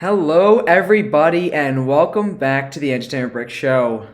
Hello, everybody, and welcome back to the Entertainment Brick Show.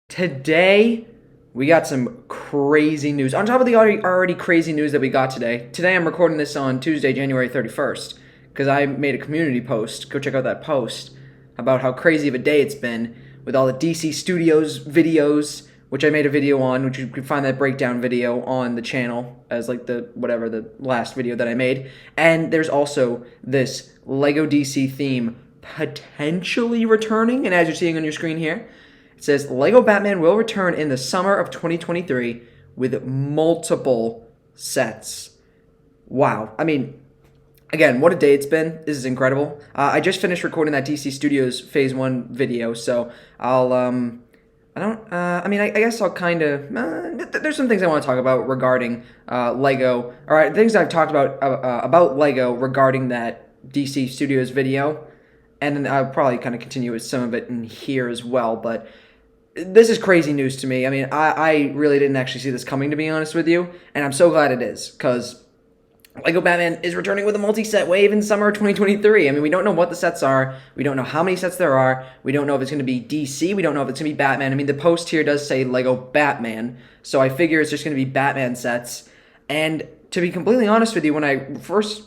Today, we got some crazy news. On top of the already crazy news that we got today, I'm recording this on Tuesday, January 31st, because I made a community post. Go check out that post about how crazy of a day it's been with all the DC Studios videos, which I made a video on, which you can find that breakdown video on the channel as like the last video that I made. And there's also this Lego DC theme potentially returning, and as you're seeing on your screen here, it says Lego Batman will return in the summer of 2023 with multiple sets. Wow. I mean, again, what a day it's been. This is incredible. I just finished recording that DC Studios Phase 1 video, so I guess I'll kind of, there's some things I want to talk about regarding Lego, or things I've talked about Lego regarding that DC Studios video, and then I'll probably kind of continue with some of it in here as well, but this is crazy news to me. I mean, I really didn't actually see this coming, to be honest with you, and I'm so glad it is, because Lego Batman is returning with a multi-set wave in summer 2023. I mean, we don't know what the sets are. We don't know how many sets there are. We don't know if it's going to be DC. We don't know if it's going to be Batman. I mean, the post here does say Lego Batman, so I figure it's just going to be Batman sets. And to be completely honest with you, when I first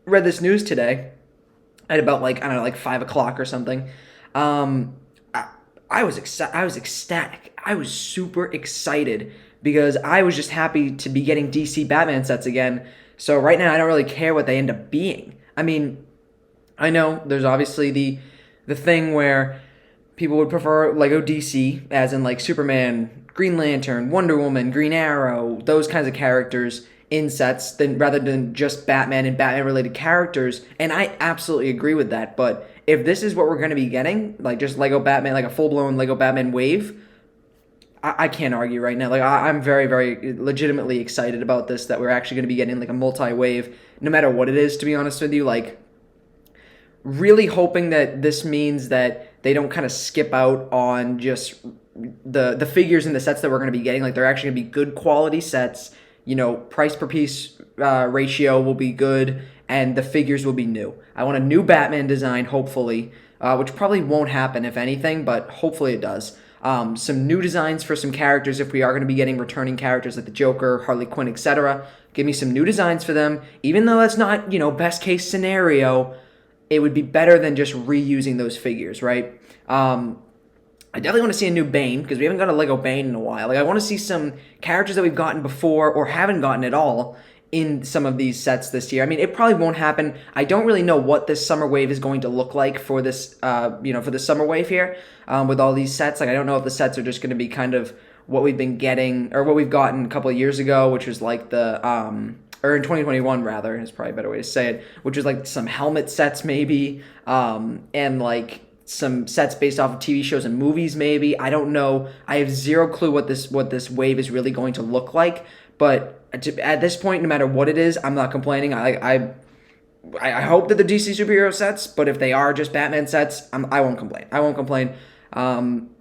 read this news today, at about like 5 o'clock or something, I was ecstatic. I was super excited because I was just happy to be getting DC Batman sets again. So right now, I don't really care what they end up being. I mean, I know there's obviously the thing where people would prefer Lego DC, as in like Superman, Green Lantern, Wonder Woman, Green Arrow, those kinds of characters in sets, rather than just Batman and Batman-related characters. And I absolutely agree with that. But if this is what we're going to be getting, like just Lego Batman, like a full-blown Lego Batman wave, I can't argue right now. Like I'm very, very legitimately excited about this, that we're actually going to be getting like a multi-wave, no matter what it is, to be honest with you. Like, really hoping that this means that they don't kind of skip out on just the figures and the sets that we're going to be getting. Like, they're actually going to be good quality sets. You know, price per piece ratio will be good, and the figures will be new. I want a new Batman design, hopefully, which probably won't happen, if anything, but hopefully it does. Some new designs for some characters if we are going to be getting returning characters like the Joker, Harley Quinn, etc. Give me some new designs for them. Even though that's not, best case scenario, it would be better than just reusing those figures, right? I definitely want to see a new Bane, because we haven't got a Lego Bane in a while. Like, I want to see some characters that we've gotten before or haven't gotten at all in some of these sets this year. I mean, it probably won't happen. I don't really know what this summer wave is going to look like for this, for the summer wave here, with all these sets. Like, I don't know if the sets are just going to be kind of what we've been getting, or what we've gotten a couple of years ago, which was like the, or in 2021 rather, is probably a better way to say it, which is like some helmet sets maybe, and like some sets based off of TV shows and movies maybe. I don't know. I have zero clue what this wave is really going to look like, but at this point, no matter what it is, I'm not complaining. I hope that the DC superhero sets, but if they are just Batman sets, I won't complain. I won't complain. I'm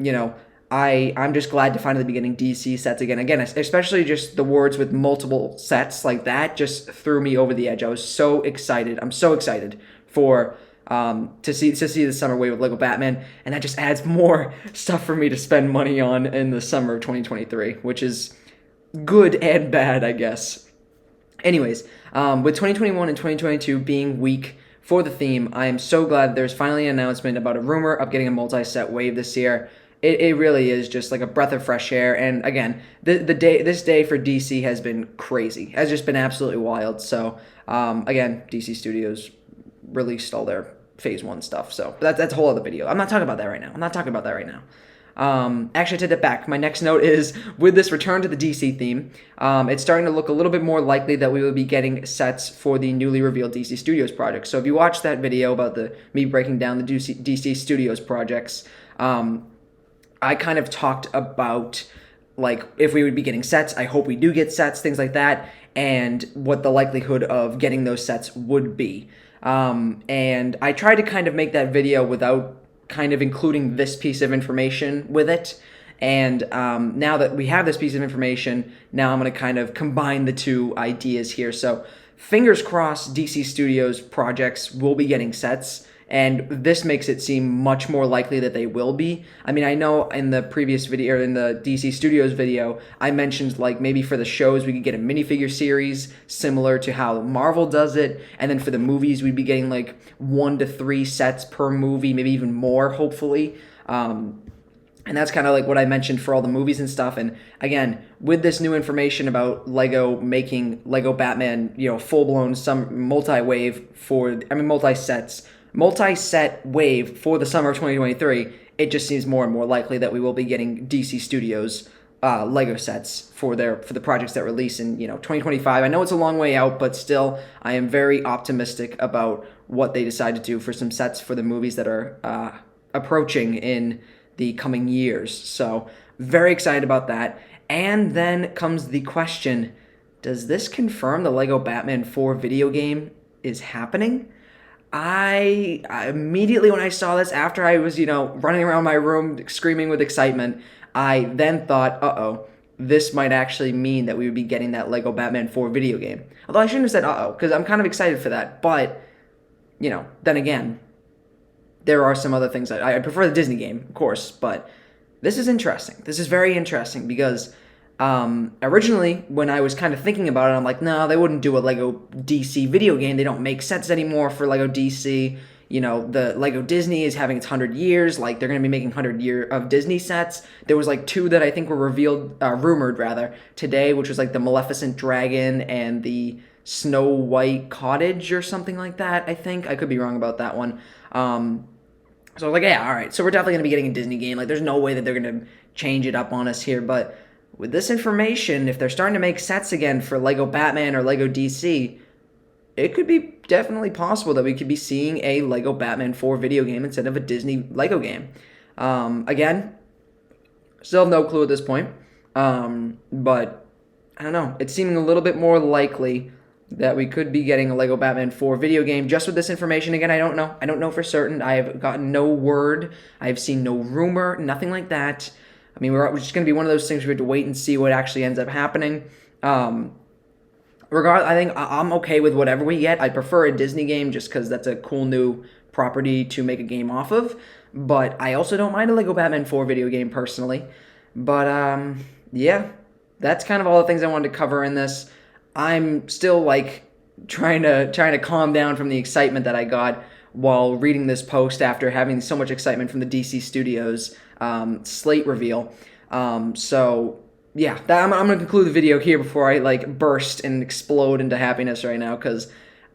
just glad to finally be getting DC sets again. Again, especially just the words with multiple sets like that just threw me over the edge. I was so excited. I'm so excited for to see the summer wave with Lego Batman, and that just adds more stuff for me to spend money on in the summer of 2023, which is good and bad, I guess. Anyways, with 2021 and 2022 being weak for the theme, I am so glad there's finally an announcement about a rumor of getting a multi-set wave this year. It really is just like a breath of fresh air. And again, this day for DC has been crazy. Has just been absolutely wild. So again, DC Studios released all their Phase 1 stuff. So that's a whole other video. I'm not talking about that right now. Actually, I take that back. My next note is, with this return to the DC theme, it's starting to look a little bit more likely that we will be getting sets for the newly revealed DC Studios projects. So if you watched that video about me breaking down the DC Studios projects, I kind of talked about, like, if we would be getting sets, I hope we do get sets, things like that, and what the likelihood of getting those sets would be. And I tried to kind of make that video without kind of including this piece of information with it. And now that we have this piece of information, now I'm going to kind of combine the two ideas here. So fingers crossed DC Studios projects will be getting sets. and this makes it seem much more likely that they will be. I mean, I know in the previous video, or in the DC Studios video, I mentioned like maybe for the shows we could get a minifigure series similar to how Marvel does it, and then for the movies we'd be getting like 1 to 3 sets per movie, maybe even more, hopefully. And that's kind of like what I mentioned for all the movies and stuff. And again, with this new information about Lego making Lego Batman, full-blown some multi-set wave for the summer of 2023, it just seems more and more likely that we will be getting DC Studios Lego sets for the projects that release in 2025. I know it's a long way out, but still, I am very optimistic about what they decide to do for some sets for the movies that are approaching in the coming years. So very excited about that. And then comes the question, does this confirm the Lego Batman 4 video game is happening? I immediately, when I saw this, after I was, running around my room screaming with excitement, I then thought, uh-oh, this might actually mean that we would be getting that Lego Batman 4 video game. Although I shouldn't have said uh-oh, because I'm kind of excited for that. But, then again, there are some other things. I prefer the Disney game, of course, but this is interesting. This is very interesting because originally, when I was kind of thinking about it, I'm like, no, they wouldn't do a Lego DC video game. They don't make sets anymore for Lego DC. The Lego Disney is having its 100 years. Like, they're going to be making 100 year of Disney sets. There was like 2 that I think were rumored rather, today, which was like the Maleficent Dragon and the Snow White Cottage or something like that, I think. I could be wrong about that one. So I was like, yeah, all right. So we're definitely going to be getting a Disney game. Like, there's no way that they're going to change it up on us here. But with this information, if they're starting to make sets again for Lego Batman or Lego DC, it could be definitely possible that we could be seeing a Lego Batman 4 video game instead of a Disney Lego game. Again, still have no clue at this point. But I don't know. It's seeming a little bit more likely that we could be getting a Lego Batman 4 video game just with this information. Again, I don't know. I don't know for certain. I have gotten no word. I have seen no rumor, nothing like that. I mean, we're just going to be one of those things we have to wait and see what actually ends up happening. I think I'm okay with whatever we get. I prefer a Disney game just because that's a cool new property to make a game off of. But I also don't mind a Lego Batman 4 video game personally. But yeah, that's kind of all the things I wanted to cover in this. I'm still like trying to calm down from the excitement that I got while reading this post after having so much excitement from the DC Studios slate reveal. So yeah, I'm going to conclude the video here before I like burst and explode into happiness right now, because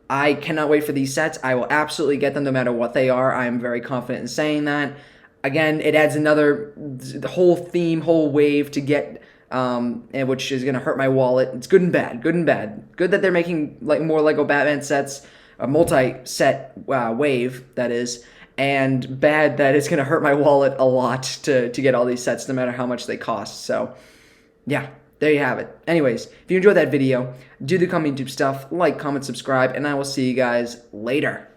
I cannot wait for these sets. I will absolutely get them no matter what they are. I am very confident in saying that. Again, it adds another whole theme, whole wave to get, and which is going to hurt my wallet. It's good and bad, good and bad. Good that they're making like more Lego Batman sets, a multi-set wave, that is, and bad that it's going to hurt my wallet a lot to get all these sets no matter how much they cost. So yeah, there you have it. Anyways, if you enjoyed that video, do the common YouTube stuff, like, comment, subscribe, and I will see you guys later.